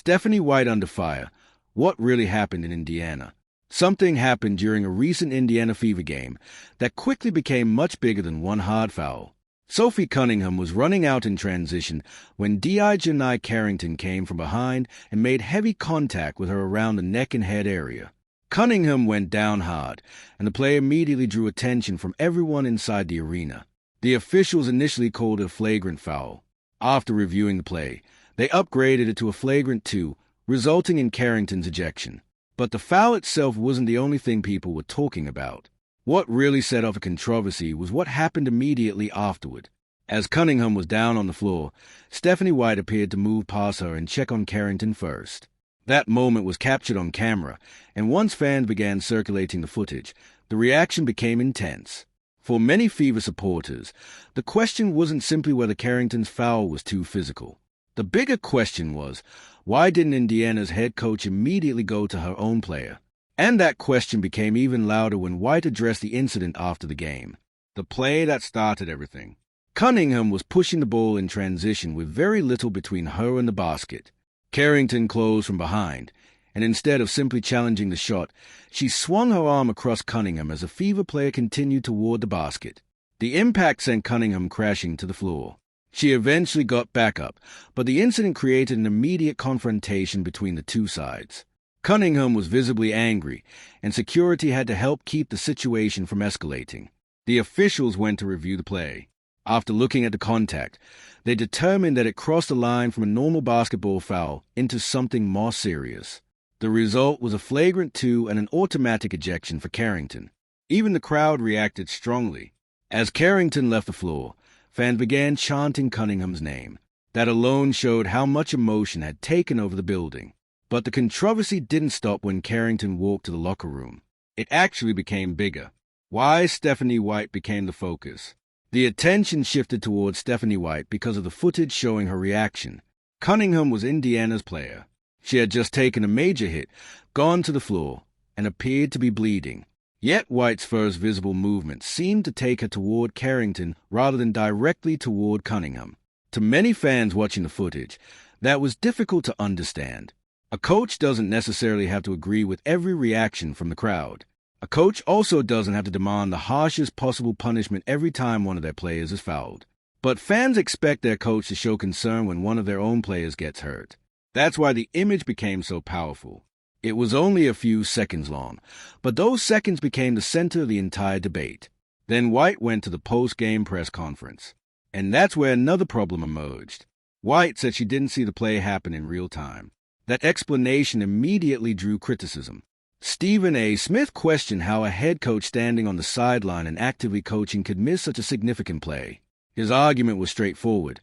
Stephanie White under fire. What really happened in Indiana? Something happened during a recent Indiana Fever game that quickly became much bigger than one hard foul. Sophie Cunningham was running out in transition when DiJonai Carrington came from behind and made heavy contact with her around the neck and head area. Cunningham went down hard, and the play immediately drew attention from everyone inside the arena. The officials initially called it a flagrant foul. After reviewing the play, they upgraded it to a flagrant 2, resulting in Carrington's ejection. But the foul itself wasn't the only thing people were talking about. What really set off a controversy was what happened immediately afterward. As Cunningham was down on the floor, Stephanie White appeared to move past her and check on Carrington first. That moment was captured on camera, and once fans began circulating the footage, the reaction became intense. For many Fever supporters, the question wasn't simply whether Carrington's foul was too physical. The bigger question was, why didn't Indiana's head coach immediately go to her own player? And that question became even louder when White addressed the incident after the game. The play that started everything. Cunningham was pushing the ball in transition with very little between her and the basket. Carrington closed from behind, and instead of simply challenging the shot, she swung her arm across Cunningham as a Fever player continued toward the basket. The impact sent Cunningham crashing to the floor. She eventually got back up, but the incident created an immediate confrontation between the two sides. Cunningham was visibly angry, and security had to help keep the situation from escalating. The officials went to review the play. After looking at the contact, they determined that it crossed the line from a normal basketball foul into something more serious. The result was a flagrant 2 and an automatic ejection for Carrington. Even the crowd reacted strongly. As Carrington left the floor, fans began chanting Cunningham's name. That alone showed how much emotion had taken over the building. But the controversy didn't stop when Carrington walked to the locker room. It actually became bigger. Why Stephanie White became the focus. The attention shifted towards Stephanie White because of the footage showing her reaction. Cunningham was Indiana's player. She had just taken a major hit, gone to the floor, and appeared to be bleeding. Yet White's first visible movement seemed to take her toward Carrington rather than directly toward Cunningham. To many fans watching the footage, that was difficult to understand. A coach doesn't necessarily have to agree with every reaction from the crowd. A coach also doesn't have to demand the harshest possible punishment every time one of their players is fouled. But fans expect their coach to show concern when one of their own players gets hurt. That's why the image became so powerful. It was only a few seconds long, but those seconds became the center of the entire debate. Then White went to the post-game press conference. And that's where another problem emerged. White said she didn't see the play happen in real time. That explanation immediately drew criticism. Stephen A. Smith questioned how a head coach standing on the sideline and actively coaching could miss such a significant play. His argument was straightforward.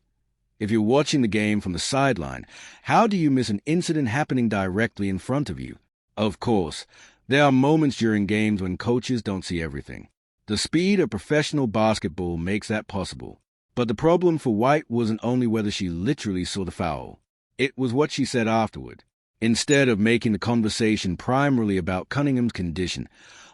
If you're watching the game from the sideline, how do you miss an incident happening directly in front of you? Of course, there are moments during games when coaches don't see everything. The speed of professional basketball makes that possible. But the problem for White wasn't only whether she literally saw the foul. It was what she said afterward. Instead of making the conversation primarily about Cunningham's condition,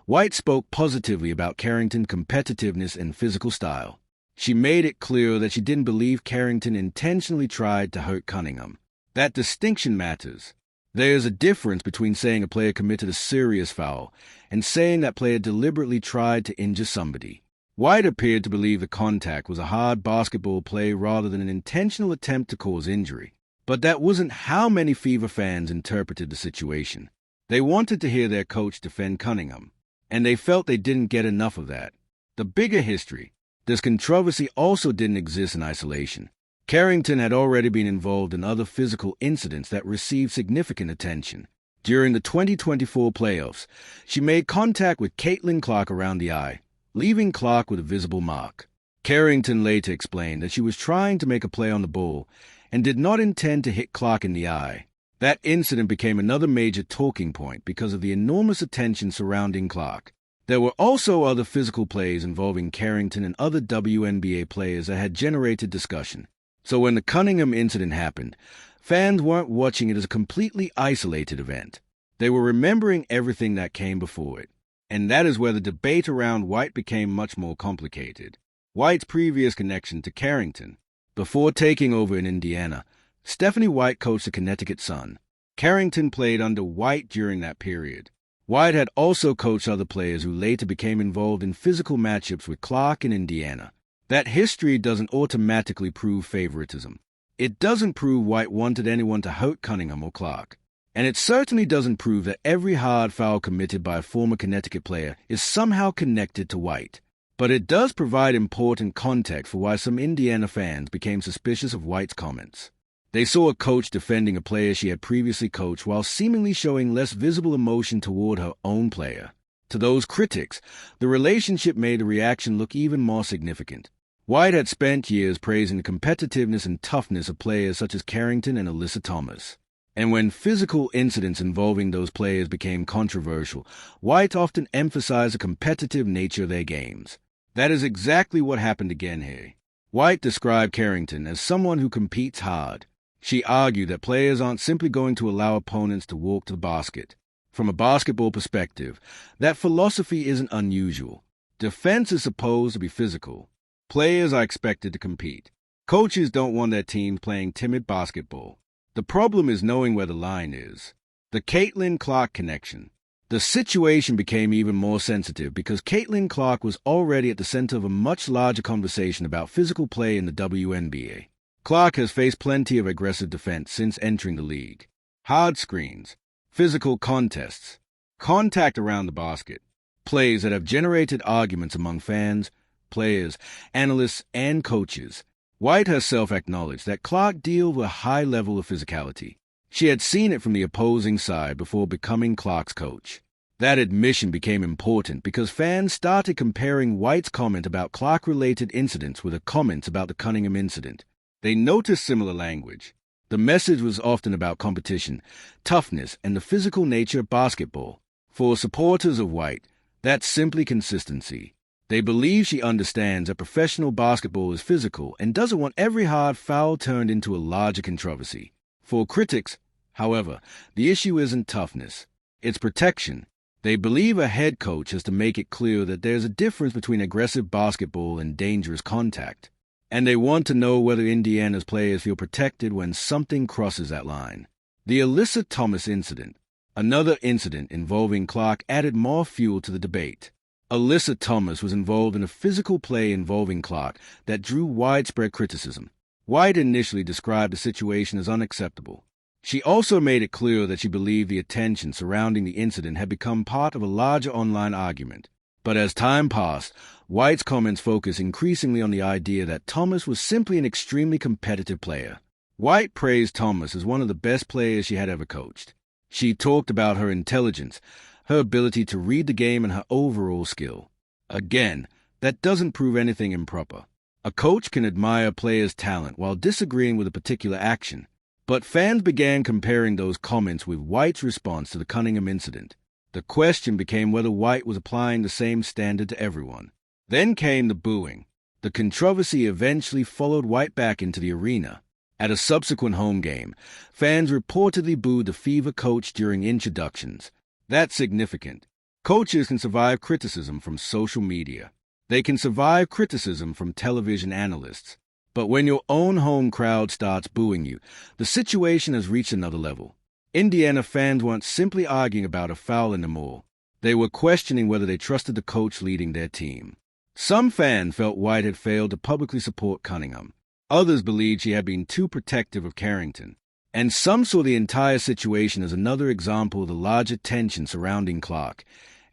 White spoke positively about Carrington's competitiveness and physical style. She made it clear that she didn't believe Carrington intentionally tried to hurt Cunningham. That distinction matters. There's a difference between saying a player committed a serious foul and saying that player deliberately tried to injure somebody. White appeared to believe the contact was a hard basketball play rather than an intentional attempt to cause injury. But that wasn't how many Fever fans interpreted the situation. They wanted to hear their coach defend Cunningham, and they felt they didn't get enough of that. The bigger history. This controversy also didn't exist in isolation. Carrington had already been involved in other physical incidents that received significant attention. During the 2024 playoffs, she made contact with Caitlin Clark around the eye, leaving Clark with a visible mark. Carrington later explained that she was trying to make a play on the ball and did not intend to hit Clark in the eye. That incident became another major talking point because of the enormous attention surrounding Clark. There were also other physical plays involving Carrington and other WNBA players that had generated discussion. So when the Cunningham incident happened, fans weren't watching it as a completely isolated event. They were remembering everything that came before it. And that is where the debate around White became much more complicated. White's previous connection to Carrington. Before taking over in Indiana, Stephanie White coached the Connecticut Sun. Carrington played under White during that period. White had also coached other players who later became involved in physical matchups with Clark in Indiana. That history doesn't automatically prove favoritism. It doesn't prove White wanted anyone to hurt Cunningham or Clark. And it certainly doesn't prove that every hard foul committed by a former Connecticut player is somehow connected to White. But it does provide important context for why some Indiana fans became suspicious of White's comments. They saw a coach defending a player she had previously coached while seemingly showing less visible emotion toward her own player. To those critics, the relationship made the reaction look even more significant. White had spent years praising the competitiveness and toughness of players such as Carrington and Alyssa Thomas. And when physical incidents involving those players became controversial, White often emphasized the competitive nature of their games. That is exactly what happened again here. White described Carrington as someone who competes hard. She argued that players aren't simply going to allow opponents to walk to the basket. From a basketball perspective, that philosophy isn't unusual. Defense is supposed to be physical. Players are expected to compete. Coaches don't want their teams playing timid basketball. The problem is knowing where the line is. The Caitlin Clark connection. The situation became even more sensitive because Caitlin Clark was already at the center of a much larger conversation about physical play in the WNBA. Clark has faced plenty of aggressive defense since entering the league. Hard screens, physical contests, contact around the basket, plays that have generated arguments among fans, players, analysts, and coaches. White herself acknowledged that Clark dealt with a high level of physicality. She had seen it from the opposing side before becoming Clark's coach. That admission became important because fans started comparing White's comment about Clark-related incidents with her comments about the Cunningham incident. They noticed similar language. The message was often about competition, toughness, and the physical nature of basketball. For supporters of White, that's simply consistency. They believe she understands that professional basketball is physical and doesn't want every hard foul turned into a larger controversy. For critics, however, the issue isn't toughness. It's protection. They believe a head coach has to make it clear that there's a difference between aggressive basketball and dangerous contact. And they want to know whether Indiana's players feel protected when something crosses that line. The Alyssa Thomas incident, another incident involving Clark, added more fuel to the debate. Alyssa Thomas was involved in a physical play involving Clark that drew widespread criticism. White initially described the situation as unacceptable. She also made it clear that she believed the attention surrounding the incident had become part of a larger online argument. But as time passed, White's comments focused increasingly on the idea that Thomas was simply an extremely competitive player. White praised Thomas as one of the best players she had ever coached. She talked about her intelligence, her ability to read the game, and her overall skill. Again, that doesn't prove anything improper. A coach can admire a player's talent while disagreeing with a particular action. But fans began comparing those comments with White's response to the Cunningham incident. The question became whether White was applying the same standard to everyone. Then came the booing. The controversy eventually followed White back into the arena. At a subsequent home game, fans reportedly booed the Fever coach during introductions. That's significant. Coaches can survive criticism from social media. They can survive criticism from television analysts. But when your own home crowd starts booing you, the situation has reached another level. Indiana fans weren't simply arguing about a foul anymore. They were questioning whether they trusted the coach leading their team. Some fans felt White had failed to publicly support Cunningham. Others believed she had been too protective of Carrington. And some saw the entire situation as another example of the larger tension surrounding Clark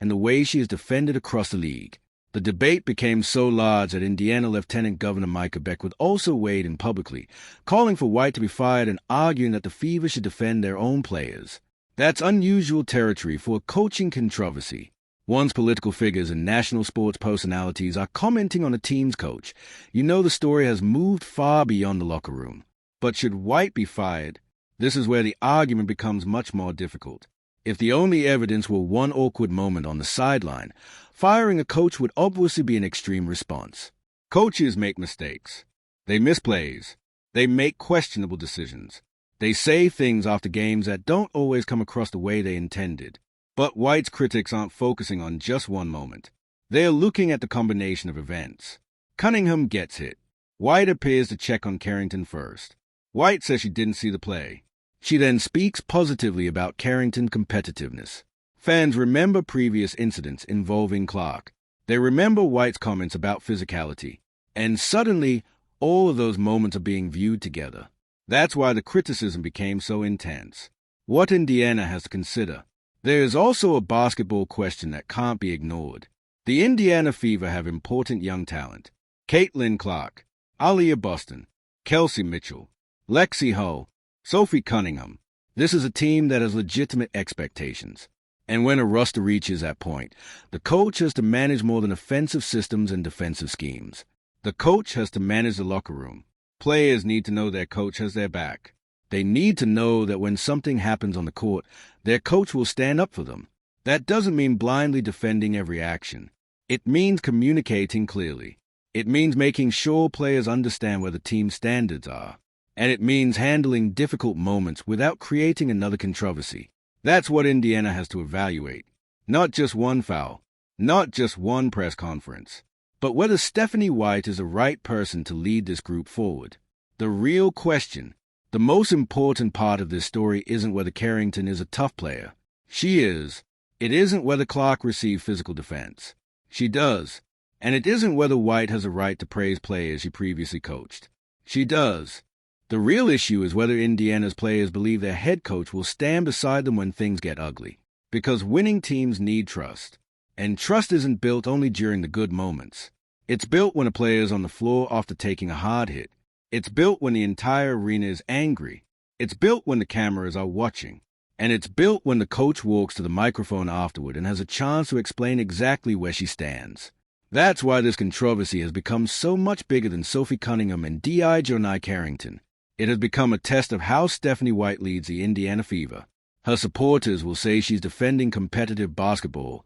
and the way she is defended across the league. The debate became so large that Indiana Lieutenant Governor Micah Beckwith also weighed in publicly, calling for White to be fired and arguing that the Fever should defend their own players. That's unusual territory for a coaching controversy. Once political figures and national sports personalities are commenting on a team's coach, you know the story has moved far beyond the locker room. But should White be fired? This is where the argument becomes much more difficult. If the only evidence were one awkward moment on the sideline, firing a coach would obviously be an extreme response. Coaches make mistakes. They miss plays. They make questionable decisions. They say things after games that don't always come across the way they intended. But White's critics aren't focusing on just one moment. They are looking at the combination of events. Cunningham gets hit. White appears to check on Carrington first. White says she didn't see the play. She then speaks positively about Carrington's competitiveness. Fans remember previous incidents involving Clark. They remember White's comments about physicality. And suddenly, all of those moments are being viewed together. That's why the criticism became so intense. What Indiana has to consider. There is also a basketball question that can't be ignored. The Indiana Fever have important young talent. Caitlin Clark, Aaliyah Boston, Kelsey Mitchell, Lexi Hull, Sophie Cunningham. This is a team that has legitimate expectations. And when a roster reaches that point, the coach has to manage more than offensive systems and defensive schemes. The coach has to manage the locker room. Players need to know their coach has their back. They need to know that when something happens on the court, their coach will stand up for them. That doesn't mean blindly defending every action. It means communicating clearly. It means making sure players understand where the team's standards are. And it means handling difficult moments without creating another controversy. That's what Indiana has to evaluate. Not just one foul, not just one press conference, but whether Stephanie White is the right person to lead this group forward. The real question, the most important part of this story isn't whether Carrington is a tough player. She is. It isn't whether Clark received physical defense. She does. And it isn't whether White has a right to praise players she previously coached. She does. The real issue is whether Indiana's players believe their head coach will stand beside them when things get ugly. Because winning teams need trust. And trust isn't built only during the good moments. It's built when a player is on the floor after taking a hard hit. It's built when the entire arena is angry. It's built when the cameras are watching. And it's built when the coach walks to the microphone afterward and has a chance to explain exactly where she stands. That's why this controversy has become so much bigger than Sophie Cunningham and DiJonai Carrington. It has become a test of how Stephanie White leads the Indiana Fever. Her supporters will say she's defending competitive basketball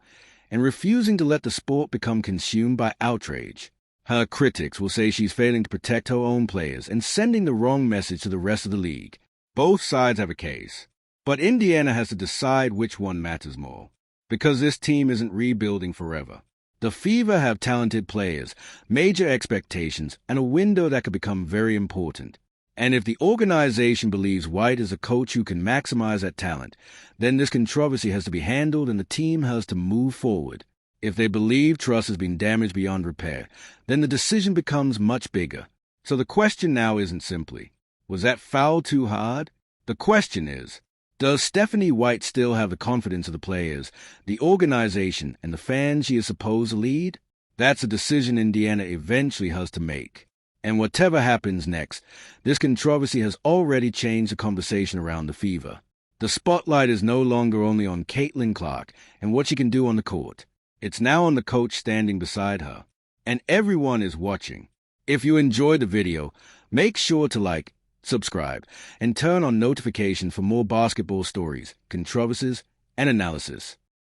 and refusing to let the sport become consumed by outrage. Her critics will say she's failing to protect her own players and sending the wrong message to the rest of the league. Both sides have a case. But Indiana has to decide which one matters more. Because this team isn't rebuilding forever. The Fever have talented players, major expectations, and a window that could become very important. And if the organization believes White is a coach who can maximize that talent, then this controversy has to be handled and the team has to move forward. If they believe trust has been damaged beyond repair, then the decision becomes much bigger. So the question now isn't simply, was that foul too hard? The question is, does Stephanie White still have the confidence of the players, the organization, and the fans she is supposed to lead? That's a decision Indiana eventually has to make. And whatever happens next, this controversy has already changed the conversation around the Fever. The spotlight is no longer only on Caitlin Clark and what she can do on the court. It's now on the coach standing beside her. And everyone is watching. If you enjoyed the video, make sure to like, subscribe, and turn on notifications for more basketball stories, controversies, and analysis.